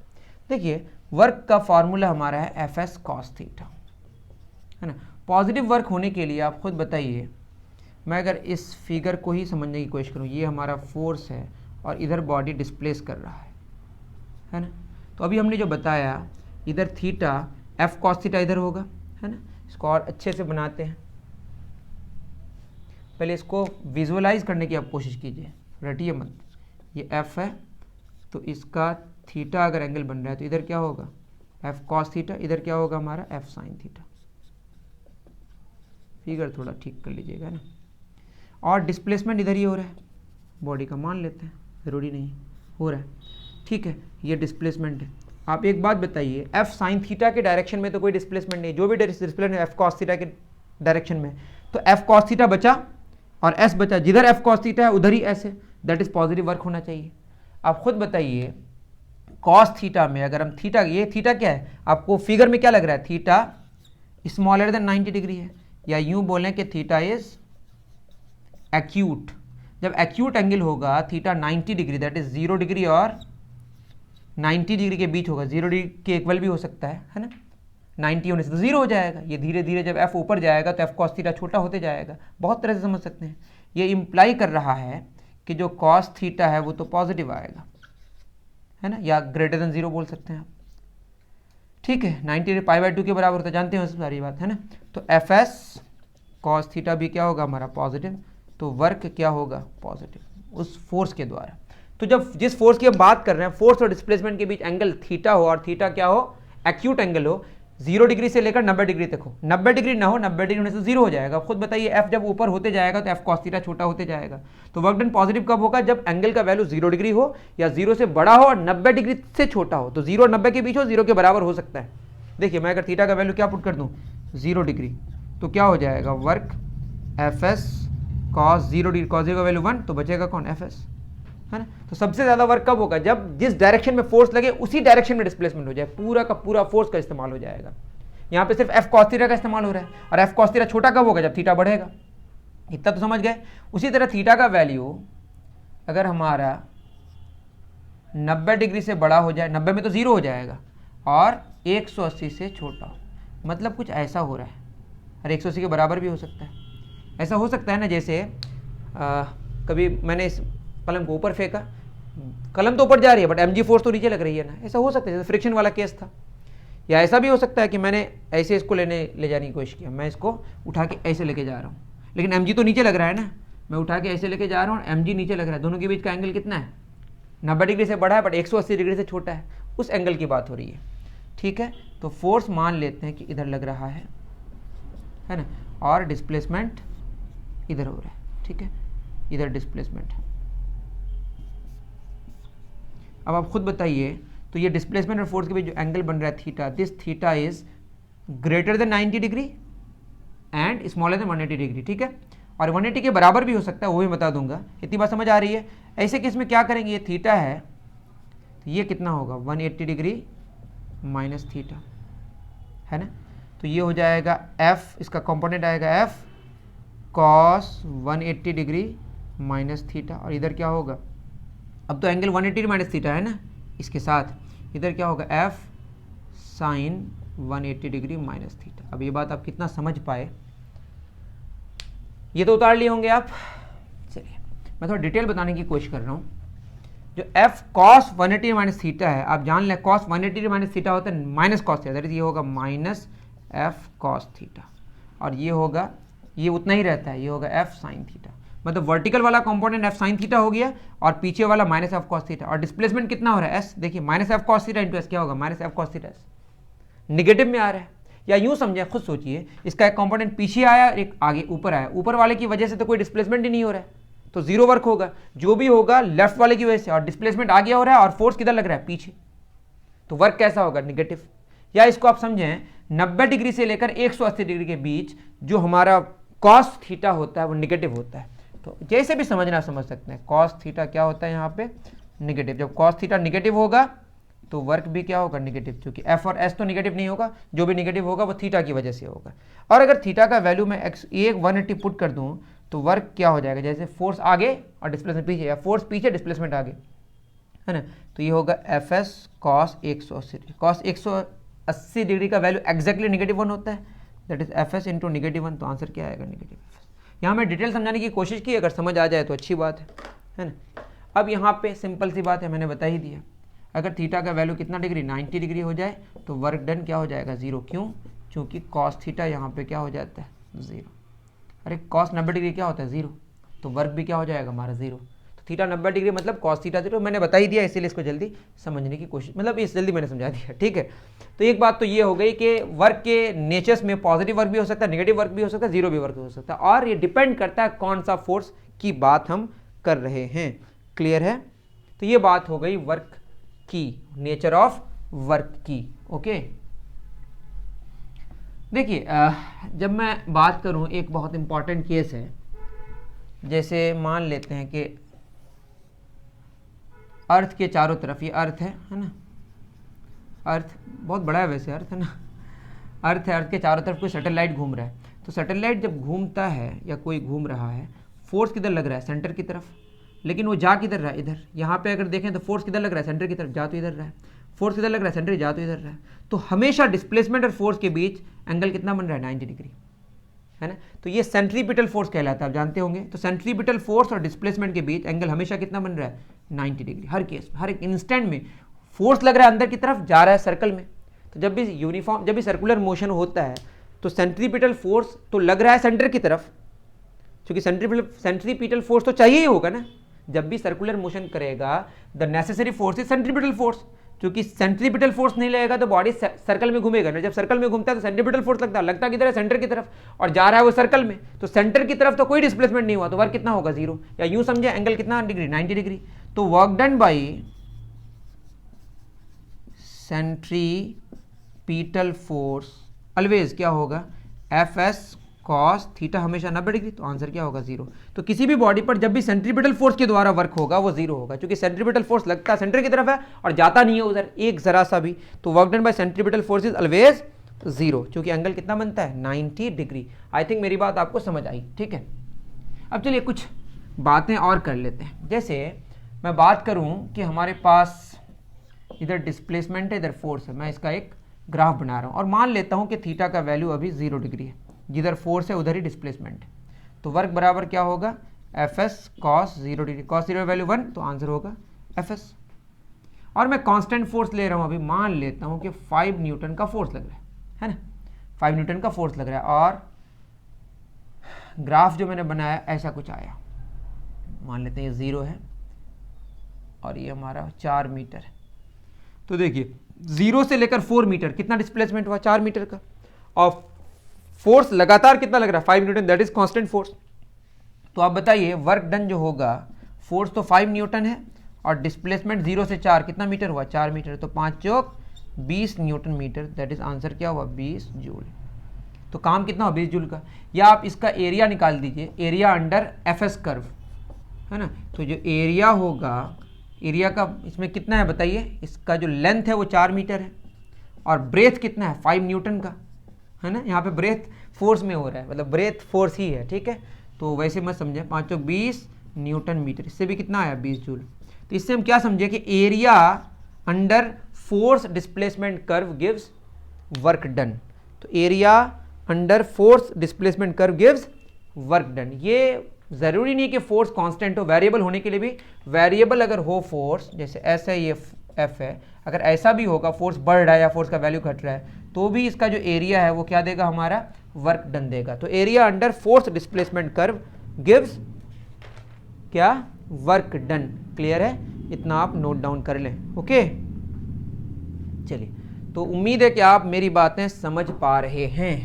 S1: देखिए, वर्क का फॉर्मूला हमारा है एफ एस कॉस थीटा, है ना। पॉजिटिव वर्क होने के लिए आप खुद बताइए, मैं अगर इस फिगर को ही समझने की कोशिश करूं, ये हमारा फोर्स है और इधर बॉडी डिस्प्लेस कर रहा है ना। तो अभी हमने जो बताया, इधर थीटा एफ कॉस थीटा इधर होगा, है ना। इसको और अच्छे से बनाते हैं, पहले इसको विजुअलाइज करने की आप कोशिश कीजिए, रटिए मत। ये एफ है, तो इसका थीटा अगर एंगल बन रहा है तो इधर क्या होगा, एफ कॉस थीटा, इधर क्या होगा हमारा एफ साइन थीटा। फिगर थोड़ा ठीक कर लीजिएगा ना। और डिस्प्लेसमेंट इधर ही हो रहा है, बॉडी का मान लेते हैं, ज़रूरी नहीं हो रहा है, ठीक है। ये डिस्प्लेसमेंट है। आप एक बात बताइए, एफ साइन थीटा के डायरेक्शन में तो कोई डिस्प्लेसमेंट नहीं, जो भी डिस्प्लेसमेंट है एफ कॉस थीटा के डायरेक्शन में, तो एफ कॉस थीटा बचा और एस बचा, जिधर एफ कॉस थीटा है उधर ही एस है, दैट इज पॉजिटिव वर्क होना चाहिए। आप खुद बताइए, कॉस थीटा में अगर हम थीटा, ये थीटा क्या है, आपको फिगर में क्या लग रहा है, थीटा स्मॉलर देन 90 डिग्री है, या यूं बोलें कि थीटा इज एक्यूट, जब एक्यूट एंगल होगा theta 90 degree, that is 0 degree और 90 डिग्री के बीच होगा, 0 डिग्री के इक्वल भी हो सकता है ना, 90 होने से तो 0 हो जाएगा। ये धीरे धीरे जब f ऊपर जाएगा तो f cos थीटा छोटा होते जाएगा। बहुत तरह से समझ सकते हैं। ये इम्प्लाई कर रहा है कि जो cos थीटा है वो तो पॉजिटिव आएगा, है ना, या ग्रेटर देन 0 बोल सकते हैं आप। ठीक है, 90 π/2 के बराबर होता है, जानते हैं सारी बात, है ना। तो एफ एस cos थीटा भी क्या होगा हमारा पॉजिटिव, तो वर्क क्या होगा पॉजिटिव उस फोर्स के द्वारा। तो जब जिस फोर्स की हम बात कर रहे हैं, फोर्स और डिस्प्लेसमेंट के बीच एंगल थीटा हो और थीटा क्या हो, एक्यूट एंगल हो, 0 डिग्री से लेकर 90 डिग्री तक हो। 90 डिग्री ना हो, 90 डिग्री होने से 0 हो जाएगा। खुद बताइए, f जब ऊपर होते जाएगा तो f cos थीटा छोटा होते जाएगा। तो वर्क डन पॉजिटिव कब होगा, जब एंगल का वैल्यू 0 डिग्री हो या 0 से बड़ा हो और 90 डिग्री से छोटा हो। तो 0 और 90 के बीच हो, 0 के बराबर हो सकता है। देखिए, मैं अगर थीटा का वैल्यू क्या पुट कर दूं, 0 डिग्री, तो क्या हो जाएगा work F S cos 0 degree, cos 0 का वैल्यू 1, तो बचेगा कौन, एफ एस, है ना। तो सबसे ज्यादा वर्क कब होगा, जब जिस डायरेक्शन में फोर्स लगे उसी डायरेक्शन में डिस्प्लेसमेंट हो जाए, पूरा का पूरा फोर्स का इस्तेमाल हो जाएगा। यहाँ पे सिर्फ f cos थीटा का इस्तेमाल हो रहा है, और f cos थीटा छोटा कब होगा, जब थीटा बढ़ेगा। इतना तो समझ गए। उसी तरह थीटा का वैल्यू अगर हमारा 90 डिग्री से बड़ा हो जाए, 90 में तो 0 हो जाएगा, और 180 से छोटा हो, मतलब कुछ ऐसा हो रहा है, और 180 के बराबर भी हो सकता है। ऐसा हो सकता है ना, जैसे कभी मैंने इस कलम को ऊपर फेंका, कलम तो ऊपर जा रही है बट mg फोर्स तो नीचे लग रही है ना, ऐसा हो सकता है, जैसे फ्रिक्शन वाला केस था। या ऐसा भी हो सकता है कि मैंने ऐसे इसको ले जाने की कोशिश किया, मैं इसको उठा के ऐसे लेके जा रहा हूँ, लेकिन mg तो नीचे लग रहा है ना, मैं उठा के ऐसे लेके जा रहा हूँ, mg नीचे लग रहा है, दोनों के बीच का एंगल कितना है, 90 डिग्री से बड़ा है बट 180 डिग्री से छोटा है, उस एंगल की बात हो रही है। ठीक है, तो फोर्स मान लेते हैं कि इधर लग रहा है ना, और डिस्प्लेसमेंट इधर हो रहा है। ठीक है, इधर डिस्प्लेसमेंट है। अब आप खुद बताइए, तो ये डिस्प्लेसमेंट और फोर्स के बीच जो एंगल बन रहा है theta, this theta is greater than 90 degree and smaller than 180 degree. ठीक है, और 180 के बराबर भी हो सकता है, वो भी बता दूंगा। इतनी बात समझ आ रही है। ऐसे केस में क्या करेंगे, ये थीटा है तो ये कितना होगा, 180 डिग्री माइनस थीटा, है ना। तो ये हो जाएगा f, इसका कंपोनेंट आएगा f cos 180 degree minus theta, और इधर क्या होगा, अब तो एंगल 180 माइनस थीटा है ना, इसके साथ इधर क्या होगा f sine 180 degree minus theta. अब ये बात आप कितना समझ पाए, ये तो उतार लिए होंगे आप। चलिए, मैं थोड़ा डिटेल बताने की कोशिश कर रहा हूँ। जो f cos 180 माइनस थीटा है, आप जान लें cos 180 माइनस थीटा होता है minus cos theta, that is ये होगा माइनस f cos थीटा, और ये होगा, ये उतना ही रहता है, ये होगा f साइन थीटा। मतलब वर्टिकल वाला कंपोनेंट f साइन थीटा हो गया और पीछे वाला माइनस f cos थीटा, और डिस्प्लेसमेंट कितना हो रहा है s, देखिए minus f cos theta into s क्या होगा, minus f cos theta, negative में आ रहा है। या यूं समझे, खुद सोचिए, इसका एक कंपोनेंट पीछे आया और एक आगे ऊपर आया, ऊपर वाले की वजह से तो कोई डिस्प्लेसमेंट ही नहीं हो रहा है, तो जीरो वर्क होगा। जो भी होगा लेफ्ट वाले की वजह से, और डिस्प्लेसमेंट आगे हो रहा है और फोर्स किधर लग रहा है, पीछे, तो वर्क कैसा होगा, निगेटिव। या इसको आप समझें, 90 डिग्री से लेकर 180 डिग्री के बीच जो हमारा cos थीटा होता है वो निगेटिव होता है। तो जैसे भी समझना समझ सकते हैं, cos थीटा क्या होता है यहाँ पे, निगेटिव। जब cos थीटा निगेटिव होगा तो वर्क भी क्या होगा, निगेटिव, क्योंकि f और s तो निगेटिव नहीं होगा, जो भी निगेटिव होगा वो थीटा की वजह से होगा। और अगर थीटा का वैल्यू मैं एक 180 पुट कर दूं तो वर्क क्या हो जाएगा, जैसे फोर्स आगे और डिस्प्लेसमेंट पीछे, या फोर्स पीछे डिस्प्लेसमेंट आगे, है ना। तो ये होगा F S cos 180 degree. cos 180 degree का वैल्यू एक्जैक्टली नेगेटिव 1 होता है, that is F S into negative 1, तो आंसर क्या आएगा, नेगेटिव एफ एस। यहाँ मैं डिटेल समझाने की कोशिश की, अगर समझ आ जाए तो अच्छी बात है ना। अब यहाँ पे सिंपल सी बात है, मैंने बता ही दिया, अगर थीटा का वैल्यू कितना डिग्री, 90 डिग्री हो जाए तो वर्क डन क्या हो जाएगा, जीरो। क्यों, क्योंकि cos थीटा यहाँ पे क्या हो जाता है, जीरो। अरे cos 90 डिग्री क्या होता है, जीरो, तो वर्क भी क्या हो जाएगा हमारा, जीरो। तो थीटा 90 डिग्री मतलब cos थीटा जीरो, मैंने बता ही दिया, इसीलिए इसको जल्दी समझने की कोशिश, मतलब इस जल्दी मैंने समझा दिया, ठीक है। तो एक बात तो ये हो गई कि वर्क के नेचर्स में पॉजिटिव वर्क भी हो सकता है, नेगेटिव वर्क भी हो सकता है, जीरो भी वर्क भी हो सकता है, और ये डिपेंड करता है कौन सा फोर्स की बात हम कर रहे हैं। क्लियर है। तो ये बात हो गई वर्क की, नेचर ऑफ वर्क की। ओके, देखिए जब मैं बात करूं, एक बहुत इंपॉर्टेंट केस है, जैसे मान लेते हैं कि अर्थ के चारों तरफ, ये अर्थ है ना, अर्थ बहुत बड़ा है वैसे, अर्थ है ना, अर्थ है, अर्थ के चारों तरफ कोई सैटेलाइट घूम रहा है। तो सैटेलाइट जब घूमता है या कोई घूम रहा है, फोर्स किधर लग रहा है, सेंटर की तरफ, लेकिन वो जा किधर रहा है, इधर। यहाँ पे अगर देखें तो फोर्स किधर लग रहा है, सेंटर की तरफ, जा तो इधर रहा है। फोर्स किधर लग रहा है, सेंटर, जा तो इधर रहा है। तो हमेशा डिस्प्लेसमेंट और फोर्स के बीच एंगल कितना बन रहा है, 90 डिग्री, है ना। तो ये सेंट्रीपिटल फोर्स कहलाता है, आप जानते होंगे। तो सेंट्रीपिटल फोर्स और डिस्प्लेसमेंट के बीच एंगल हमेशा कितना बन रहा है, 90 डिग्री। हर केस में, हर एक इंस्टेंट में फोर्स लग रहा है अंदर की तरफ, जा रहा है सर्कल में। तो जब भी सर्कुलर मोशन होता है तो सेंट्रीपिटल फोर्स तो लग रहा है सेंटर की तरफ, क्योंकि सेंट्रीपिटल फोर्स तो चाहिए ही होगा ना। जब भी सर्कुलर मोशन करेगा the necessary force is centripetal force, क्योंकि सेंट्रीपिटल फोर्स नहीं लगेगा तो बॉडी सर्कल में घूमेगा ना। जब सर्कल में घूमता है तो सेंट्रीपिटल फोर्स लगता किधर है, सेंटर की तरफ, और जा रहा है वो सर्कल में। तो सेंटर की तरफ तो कोई डिस्प्लेसमेंट नहीं हुआ, तो वर्क कितना होगा, 0। या यूं समझे एंगल कितना डिग्री, 90 डिग्री। तो work done by centripetal force always क्या होगा, एफ एस कॉस थीटा, हमेशा 90 डिग्री। तो आंसर क्या होगा, 0। तो किसी भी बॉडी पर जब भी सेंट्रीपिटल फोर्स के द्वारा वर्क होगा वो 0 होगा, क्योंकि सेंट्रीपिटल फोर्स लगता है सेंटर की तरफ है और जाता नहीं है उधर एक जरा सा भी। तो work done bye centripetal force is always 0, क्योंकि एंगल कितना बनता है, 90 डिग्री। आई थिंक मेरी बात आपको समझ आई, ठीक है। अब चलिए कुछ बातें और कर लेते हैं। जैसे मैं बात करूं कि हमारे पास इधर डिस्प्लेसमेंट है, इधर फोर्स है। मैं इसका एक ग्राफ बना रहा हूं और मान लेता हूं कि थीटा का वैल्यू अभी 0 डिग्री है। जिधर फोर्स है उधर ही डिस्प्लेसमेंट है। तो वर्क बराबर क्या होगा, F S cos 0 degree. Cos 0 value 1, तो आंसर होगा एफ एस। और मैं कांस्टेंट फोर्स ले रहा हूं, अभी मान लेता हूं कि 5 न्यूटन का फोर्स लग रहा है ना, 5 न्यूटन का फोर्स लग रहा है। और ग्राफ जो मैंने बनाया ऐसा कुछ आया, मान लेते हैं ये 0 है और ये हमारा 4 मीटर है। तो देखिए 0 से लेकर 4 मीटर कितना डिस्प्लेसमेंट हुआ, 4 मीटर का। और फोर्स लगातार कितना लग रहा है, 5 Newton, that is constant force. तो आप बताइए वर्क डन जो होगा, फोर्स तो 5 न्यूटन है और डिस्प्लेसमेंट 0 से 4 कितना मीटर हुआ, 4 मीटर। तो 5 चौक 20 newton metre, that is answer क्या हुआ, 20 जूल। तो काम कितना हुआ, 20 जूल का। या आप इसका एरिया निकाल दीजिए, area under F S curve, है ना। तो जो एरिया होगा, एरिया का इसमें कितना है बताइए, इसका जो लेंथ है वो 4 मीटर है और ब्रेथ कितना है, 5 न्यूटन का, है ना। यहाँ पे ब्रेथ फोर्स में हो रहा है, मतलब ब्रेथ फोर्स ही है, ठीक है। तो वैसे मत समझे, 5 चौक 20 न्यूटन मीटर, इससे भी कितना आया, 20 जूल। तो इससे हम क्या समझे कि area under force displacement curve gives work done. तो area under force displacement curve gives work done. ये जरूरी नहीं कि फोर्स कांस्टेंट हो, वेरिएबल होने के लिए भी, वेरिएबल अगर हो फोर्स, जैसे ऐसा ये एफ है, अगर ऐसा भी होगा फोर्स बढ़ रहा है या फोर्स का वैल्यू घट रहा है, तो भी इसका जो एरिया है वो क्या देगा, हमारा वर्क डन देगा। तो area under force displacement curve gives क्या, वर्क डन। क्लियर है, इतना आप नोट डाउन कर लें, ओके। चलिए, तो उम्मीद है कि आप मेरी बातें समझ पा रहे हैं,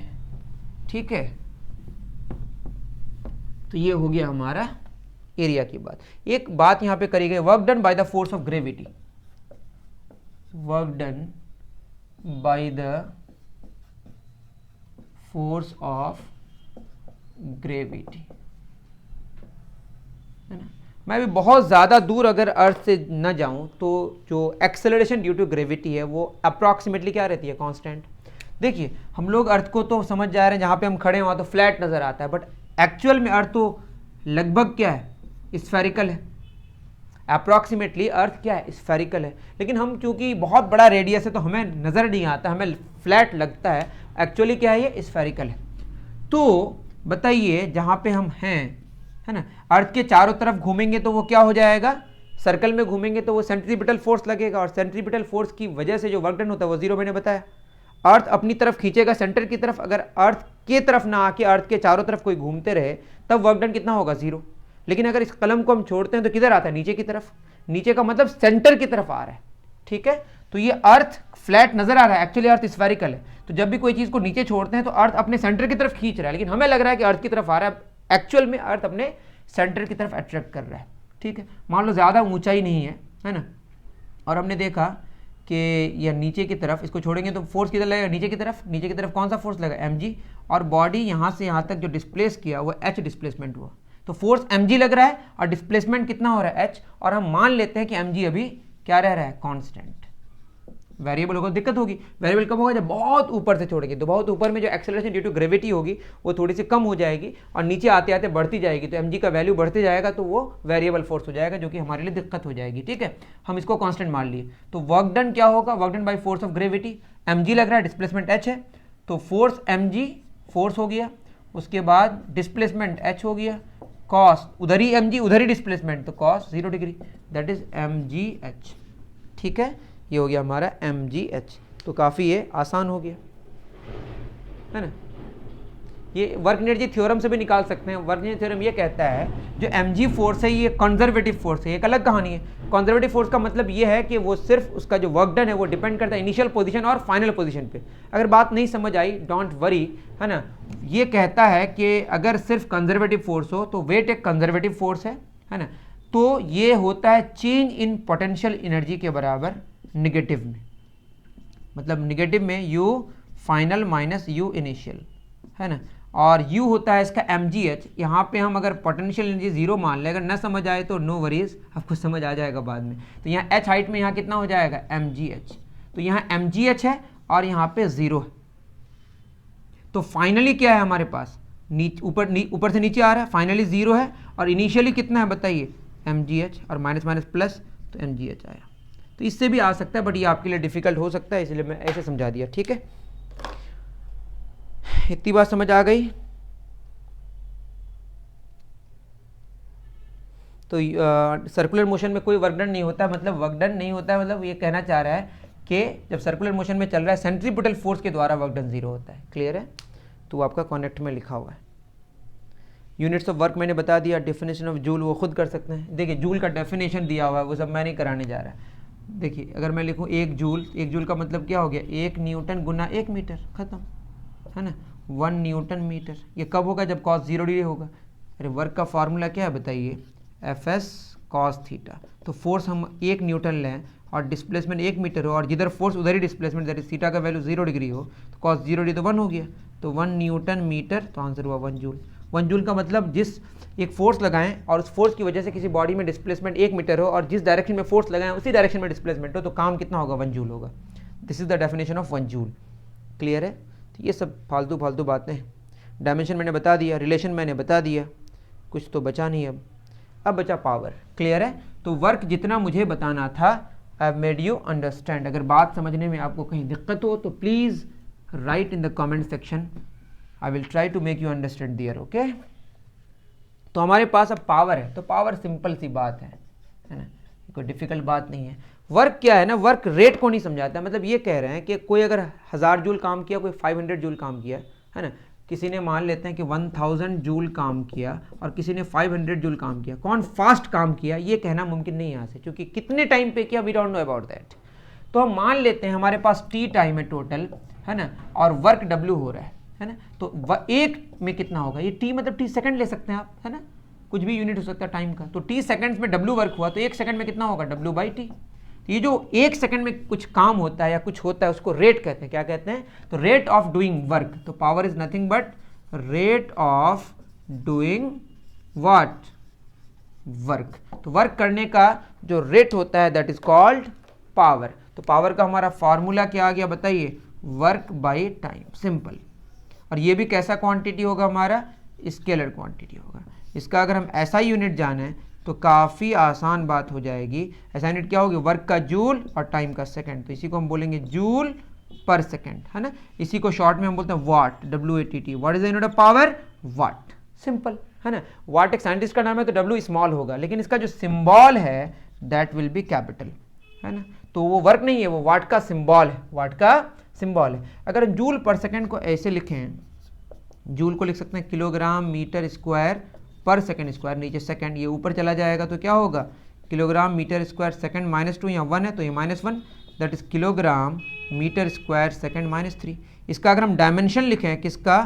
S1: ठीक है। तो ये हो गया हमारा एरिया की बात। एक बात यहां पे करी गई, work done by the force of gravity, work done by the force of gravity, है ना। मैं भी बहुत ज़्यादा दूर अगर अर्थ से न जाऊं तो जो एक्सेलरेशन ड्यू टू ग्रेविटी है वो अप्रॉक्सीमेटली क्या रहती है, कांस्टेंट। देखिए हम लोग अर्थ को तो समझ जा रहे हैं, जहाँ पे हम खड़े हैं वहाँ तो फ्लैट नज़र आता है, बट एक्चुअल में अर्थ तो लगभग क्या है, स्फेरिकल है। अप्रॉक्सीमेटली अर्थ क्या है, स्फेरिकल है। लेकिन हम चूंकि बहुत बड़ा रेडियस है तो हमें नज़र नहीं आता, हमें फ्लैट लगता है, एक्चुअली क्या है, ये स्फेरिकल है। तो बताइए जहाँ पे हम हैं, है ना, अर्थ के चारों तरफ घूमेंगे तो वो क्या हो जाएगा, सर्कल में घूमेंगे तो वो सेंट्रीपिटल फोर्स लगेगा, और सेंट्रीपिटल फोर्स की वजह से जो वर्क डन होता है वो 0 मैंने बताया। अर्थ अपनी तरफ खींचेगा सेंटर की तरफ, अगर अर्थ के तरफ ना आके अर्थ के चारों तरफ कोई घूमते रहे तब वर्क डन कितना होगा, 0। लेकिन अगर इस कलम को हम छोड़ते हैं तो किधर आता है, नीचे की तरफ। नीचे का मतलब सेंटर की तरफ आ रहा है, ठीक है। तो ये अर्थ फ्लैट नजर आ रहा है, एक्चुअली अर्थ स्फेरिकल है। तो जब भी कोई चीज को नीचे छोड़ते हैं तो अर्थ अपने सेंटर की तरफ खींच रहा है, लेकिन हमें लग रहा है कि अर्थ की तरफ आ रहा है, एक्चुअल में अर्थ अपने सेंटर की तरफ अट्रैक्ट कर रहा है, ठीक है। मान लो ज़्यादा ऊंचाई नहीं है ना, और हमने देखा कि यह नीचे की तरफ, इसको छोड़ेंगे तो फोर्स किधर लगेगा, नीचे की तरफ। नीचे की तरफ कौन सा फोर्स लगा, mg, और बॉडी यहाँ से यहाँ तक जो डिस्प्लेस किया वो h डिस्प्लेसमेंट हुआ। तो फोर्स mg लग रहा है और डिस्प्लेसमेंट कितना हो रहा है, h, और हम मान लेते हैं कि mg अभी क्या रह रहा है, कांस्टेंट। वेरिएबल होगा, दिक्कत होगी। वेरिएबल कब होगा, जब बहुत ऊपर से छोड़ेगी, तो बहुत ऊपर में जो एक्सेलरेशन ड्यू टू ग्रेविटी होगी वो थोड़ी सी कम हो जाएगी और नीचे आते आते बढ़ती जाएगी, तो mg का वैल्यू बढ़ते जाएगा, तो वो वेरिएबल फोर्स हो जाएगा, जो कि हमारे लिए दिक्कत हो जाएगी। ठीक है, हम इसको कांस्टेंट मान लिए। तो वर्क डन क्या होगा, work done by force of gravity, mg लग रहा है, डिस्प्लेसमेंट h है, तो फोर्स mg फोर्स हो गया, उसके बाद डिस्प्लेसमेंट h हो गया, कॉस उधर ही mg उधर ही डिस्प्लेसमेंट, तो cos 0 degree, that is mgh। ठीक है, ये हो गया हमारा mgh। तो काफ़ी ये आसान हो गया है ना। ये वर्क एनर्जी थ्योरम से भी निकाल सकते हैं। वर्क एनर्जी थ्योरम ये कहता है जो mg फोर्स है ये कंजर्वेटिव फोर्स है, एक अलग कहानी है। कंजर्वेटिव फोर्स का मतलब ये है कि वो सिर्फ उसका जो वर्क डन है वो डिपेंड करता है इनिशियल पोजीशन और फाइनल पोजीशन पे। अगर बात नहीं समझ आई डोंट वरी, है ना। ये कहता है कि अगर सिर्फ कंजर्वेटिव फोर्स हो तो वेट एक कंजर्वेटिव फोर्स है ना, तो ये होता है चेंज इन पोटेंशियल एनर्जी के बराबर निगेटिव में, मतलब निगेटिव में u final minus u initial, है ना। और u होता है इसका mgh। यहाँ पे हम अगर पोटेंशियल एनर्जी जीरो मान लें, अगर ना समझ आए तो नो वरीज, आपको समझ आ जाएगा बाद में। तो यहाँ h हाइट में यहाँ कितना हो जाएगा mgh, तो यहाँ mgh है और यहाँ पे जीरो है। तो फाइनली क्या है हमारे पास, ऊपर से नीचे आ रहा है, फाइनली जीरो है, और इनिशियली कितना है बताइए mgh, और माइनस माइनस प्लस, तो mgh आया। तो इससे भी आ सकता है, बट ये आपके लिए डिफिकल्ट हो सकता है, इसलिए मैं ऐसे समझा दिया। ठीक है, इतनी बात समझ आ गई। तो सर्कुलर मोशन में कोई वर्क डन नहीं होता, मतलब वर्क डन नहीं होता है, मतलब ये कहना चाह रहा है कि जब सर्कुलर मोशन में चल रहा है सेंट्रीपिटल फोर्स के द्वारा वर्क डन जीरो होता है। क्लियर है, तो आपका कॉन्नेक्ट में लिखा हुआ है। यूनिट्स ऑफ वर्क मैंने बता दिया, डेफिनेशन ऑफ जूल वो खुद कर सकते हैं। देखिए जूल का डेफिनेशन दिया हुआ है, वो सब मैं नहीं कराने जा रहा। देखिए अगर मैं लिखूँ एक जूल का मतलब क्या हो गया, 1 न्यूटन गुना 1 मीटर, खत्म, है ना। 1 न्यूटन मीटर, ये कब होगा, जब कॉस 0 डिग्री होगा। अरे वर्क का फार्मूला क्या है बताइए, Fs कॉस थीटा। तो फोर्स हम 1 न्यूटन लें और डिस्प्लेसमेंट 1 मीटर हो, और जिधर फोर्स उधर ही डिस्प्लेसमेंट, दैट इज थीटा का वैल्यू 0 डिग्री हो, तो कॉस 0 डिग्री तो 1 हो गया, तो 1 न्यूटन मीटर, तो आंसर हुआ 1 जूल। 1 जूल का मतलब जिस एक फोर्स लगाएं और उस फोर्स की वजह से किसी बॉडी में डिस्प्लेसमेंट 1 मीटर हो, और जिस डायरेक्शन में फोर्स लगाएं उसी डायरेक्शन में डिस्प्लेसमेंट हो, तो काम कितना होगा, 1 जूल होगा। This is the definition of 1 joule. Clear है, तो ये सब फालतू बातें हैं। डायमेंशन मैंने बता दिया, रिलेशन मैंने बता दिया, कुछ तो बचा नहीं अब बचा पावर। क्लियर है, तो वर्क जितना मुझे बताना था आई मेड यू अंडरस्टैंड। अगर बात समझने में आपको कहीं दिक्कत हो तो please write in the comment section, I will try to make you understand there. Okay, तो हमारे पास अब पावर है, तो पावर सिंपल सी बात है ना, कोई डिफिकल्ट बात नहीं है। वर्क क्या है ना, वर्क रेट को नहीं समझाता, मतलब ये कह रहे हैं कि कोई अगर 1000 जूल काम किया, कोई 500 जूल काम किया, है ना, किसी ने मान लेते हैं कि 1000 जूल काम किया और किसी ने 500 जूल काम किया, कौन फास्ट काम किया ये कहना मुमकिन नहीं है यहाँ से, क्योंकि कितने टाइम पे किया we don't know about that. तो हम मान लेते हैं हमारे पास टी टाइम है टोटल, है ना, और वर्क डब्ल्यू हो रहा है ना, तो एक में कितना होगा, ये टी मतलब टी सेकंड ले सकते हैं आप, है ना, कुछ भी यूनिट हो सकता है टाइम का। तो टी सेकंड्स में डब्ल्यू वर्क हुआ, तो 1 सेकंड में कितना होगा, डब्ल्यू बाई टी। ये जो 1 सेकंड में कुछ काम होता है या कुछ होता है उसको रेट कहते हैं। क्या कहते हैं, तो रेट ऑफ डूइंग वर्क। तो power is nothing but rate of doing what, work. तो वर्क करने का जो रेट होता है दैट इज कॉल्ड पावर। तो पावर का हमारा फॉर्मूला क्या आ गया बताइए, वर्क बाय टाइम, सिंपल। और ये भी कैसा क्वांटिटी होगा हमारा, स्केलर क्वांटिटी होगा। इसका अगर हम ऐसा यूनिट जाने तो काफ़ी आसान बात हो जाएगी। ऐसा यूनिट क्या होगी, वर्क का जूल और टाइम का सेकंड, तो इसी को हम बोलेंगे जूल पर सेकंड, है ना। इसी को शॉर्ट में हम बोलते हैं watt, WATT। What is the unit of power, watt, simple, है ना। वाट एक साइंटिस्ट का नाम है तो W स्मॉल होगा, लेकिन इसका जो सिंबल है दैट विल बी कैपिटल, है ना। तो वो वर्क नहीं है, वो वाट का सिंबल है, वाट का सिंबल है। अगर जूल पर सेकंड को ऐसे लिखें, जूल को लिख सकते हैं किलोग्राम मीटर स्क्वायर पर सेकंड स्क्वायर, नीचे सेकंड, ये ऊपर चला जाएगा तो क्या होगा, किलोग्राम मीटर स्क्वायर सेकंड -2, यहाँ 1 है तो ये -1, that is kilogram metre square second -3। इसका अगर हम डायमेंशन लिखें किसका,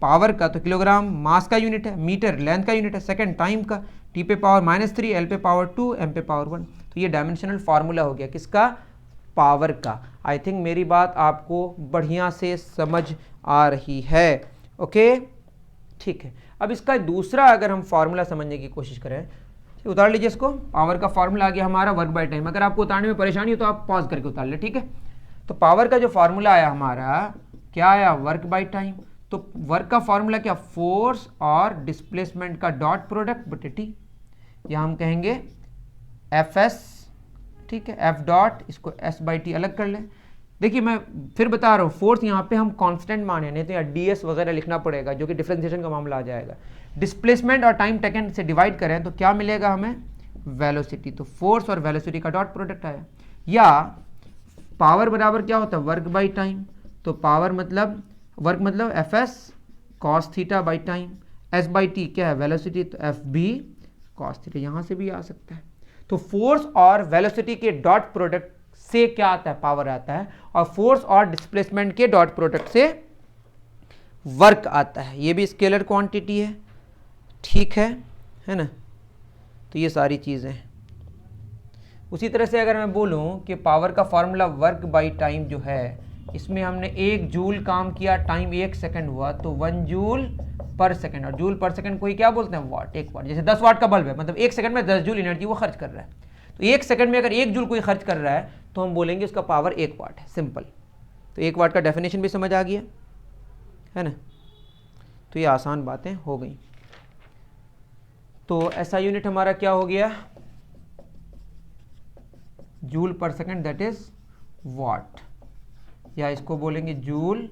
S1: पावर का, तो किलोग्राम मास का यूनिट है, मीटर लेंथ का यूनिट है, सेकंड टाइम का, टी पे पावर -3, एल पे पावर 2, एम पे पावर 1। तो ये डायमेंशनल फार्मूला हो गया किसका, पावर का। आई थिंक मेरी बात आपको बढ़िया से समझ आ रही है। ओके, ठीक है। अब इसका दूसरा अगर हम फार्मूला समझने की कोशिश करें, उतार लीजिए इसको, पावर का फार्मूला आ गया हमारा वर्क बाय टाइम। अगर आपको उतारने में परेशानी हो तो आप पॉज करके उतार ले, ठीक है। तो पावर का जो फॉर्मूला आया हमारा क्या आया, वर्क बाय टाइम। तो वर्क का फॉर्मूला क्या, फोर्स और डिस्प्लेसमेंट का डॉट प्रोडक्ट बटे टी, या हम कहेंगे एफ एस, ठीक है, एफ डॉट, इसको एस बाई टी अलग कर लें। देखिए मैं फिर बता रहा हूँ, फोर्स यहाँ पे हम कांस्टेंट माने, नहीं तो यहाँ डी एस वगैरह लिखना पड़ेगा जो कि डिफरेंशिएशन का मामला आ जाएगा। डिस्प्लेसमेंट और टाइम टेकन से डिवाइड करें तो क्या मिलेगा हमें, वेलोसिटी। तो फोर्स और वेलोसिटी का डॉट प्रोडक्ट आया। या पावर बराबर क्या होता है, वर्क बाई टाइम। तो पावर मतलब वर्क मतलब F S cos theta by time, S by T क्या है, वेलोसिटी, तो एफ बी कॉस थीटा, यहाँ से भी आ सकता है। तो फोर्स और वेलोसिटी के डॉट प्रोडक्ट से क्या आता है, पावर आता है, और फोर्स और डिस्प्लेसमेंट के डॉट प्रोडक्ट से वर्क आता है। ये भी स्केलर क्वांटिटी है, ठीक है ना। तो ये सारी चीज़ें हैं। उसी तरह से अगर मैं बोलूं कि पावर का फॉर्मूला वर्क बाई टाइम जो है, इसमें हमने 1 जूल काम किया, टाइम 1 सेकंड हुआ, तो 1 जूल पर सेकंड, और जूल पर सेकंड को ही क्या बोलते हैं, वाट, 1 वाट। जैसे 10 वाट का बल्ब है, मतलब 1 सेकंड में 10 जूल एनर्जी वो खर्च कर रहा है। तो 1 सेकंड में अगर 1 जूल कोई खर्च कर रहा है तो हम बोलेंगे उसका पावर 1 वाट है, सिंपल। तो 1 वाट का डेफिनेशन भी समझ आ गया है ना। तो ये आसान बातें हो गई। तो ऐसा यूनिट हमारा क्या हो गया, जूल पर सेकंड, दैट इज वाट, या इसको बोलेंगे जूल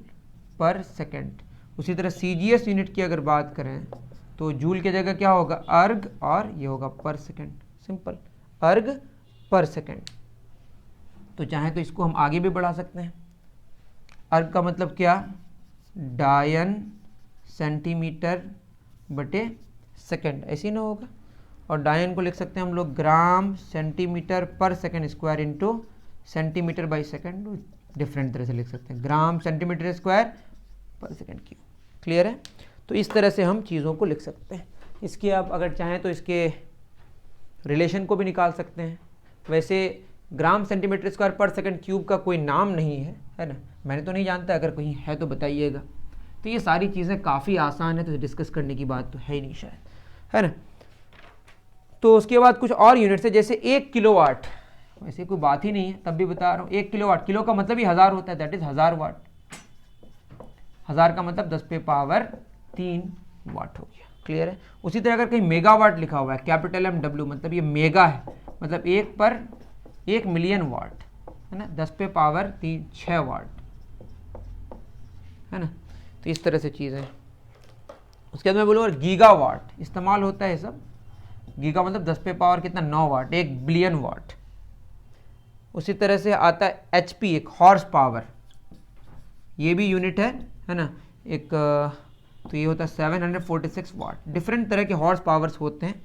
S1: पर सेकंड। उसी तरह सीजीएस यूनिट की अगर बात करें तो जूल की जगह क्या होगा, अर्ग, और ये होगा पर सेकंड, सिंपल, अर्ग पर सेकंड। तो चाहे तो इसको हम आगे भी बढ़ा सकते हैं। अर्ग का मतलब क्या, डायन सेंटीमीटर बटे सेकंड, ऐसे ही ना होगा। और डायन को लिख सकते हैं हम लोग ग्राम सेंटीमीटर पर second square into centimetre by second, different तरह से लिख सकते हैं, ग्राम सेंटीमीटर स्क्वायर पर सेकंड क्यूब। क्लियर है। तो इस तरह से हम चीज़ों को लिख सकते हैं। इसके आप अगर चाहें तो इसके रिलेशन को भी निकाल सकते हैं। वैसे ग्राम सेंटीमीटर स्क्वायर पर सेकंड क्यूब का कोई नाम नहीं है ना, मैंने तो नहीं जानता, अगर कहीं है तो बताइएगा। तो ये सारी चीज़ें काफ़ी आसान है, तो डिस्कस करने की बात तो है ही नहीं शायद, है ना। तो उसके बाद कुछ और यूनिट्स है, जैसे 1 किलोवाट, वैसे कोई बात ही नहीं है तब भी बता रहा हूँ। 1 किलोवाट, किलो का मतलब ही 1000 होता है, दैट इज 1000 वाट। 1000 का मतलब 10 पे पावर 3 वाट हो गया। क्लियर है। उसी तरह अगर कहीं मेगावाट लिखा हुआ है, कैपिटल एम डब्ल्यू, मतलब ये मेगा है, मतलब 1 पर 1 मिलियन वाट, है ना, 10 पे पावर 6 वाट, है ना। तो इस तरह से चीज़ें। उसके बाद मैं बोलूँगा गीगावाट इस्तेमाल होता है सब। गीगा मतलब 10 पे पावर कितना, 9 वाट, 1 बिलियन वाट। उसी तरह से आता है एचपी, एक हॉर्स पावर, ये भी यूनिट है ना। एक तो ये होता है 746 वाट। डिफरेंट तरह के हॉर्स पावर्स होते हैं,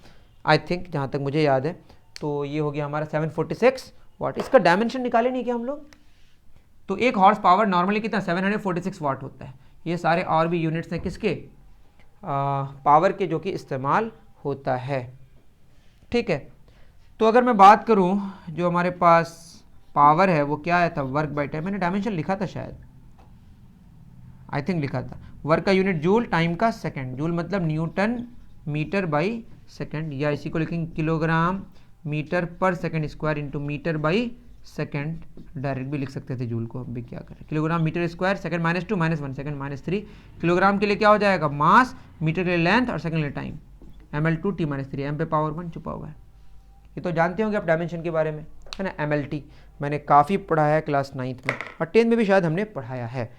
S1: आई थिंक, जहाँ तक मुझे याद है। तो ये हो गया हमारा 746 वाट। इसका डायमेंशन निकाले नहीं क्या हम लोग। तो एक हॉर्स पावर नॉर्मली कितना, 746 वाट होता है। ये सारे और भी यूनिट्स हैं किसके, पावर के, जो कि इस्तेमाल होता है। ठीक है। तो अगर मैं बात करूं, जो हमारे पास पावर है वो क्या आया था, वर्क बाय टाइम। मैंने डायमेंशन लिखा था शायद, आई थिंक लिखा था। वर्क का यूनिट जूल, टाइम का सेकंड, जूल मतलब न्यूटन मीटर बाई सेकंड, या इसी को लिखेंगे किलोग्राम मीटर पर second square into metre by second. Direct भी लिख सकते थे जूल को, अब भी क्या करें। Kilogram metre square, second -2 -1 second -3। Kilogram के लिए क्या हो जाएगा, मास, मीटर के लिए लेंथ, और सेकंड के लिए टाइम, ml2 t -3, m पे पावर 1 छुपा हुआ है। ये तो जानते होंगे आप डायमेंशन के बारे में, है ना। mlt मैंने काफ़ी पढ़ाया है क्लास 9th में, और 10th में भी शायद हमने पढ़ाया है।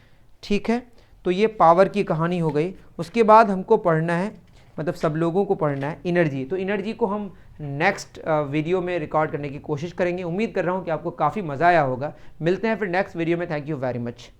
S1: ठीक है। तो ये पावर की कहानी हो गई। उसके बाद हमको पढ़ना है, मतलब सब लोगों को पढ़ना है, एनर्जी। तो एनर्जी को हम नेक्स्ट वीडियो में रिकॉर्ड करने की कोशिश करेंगे। उम्मीद कर रहा हूँ कि आपको काफ़ी मज़ा आया होगा। मिलते हैं फिर नेक्स्ट वीडियो में। Thank you very much.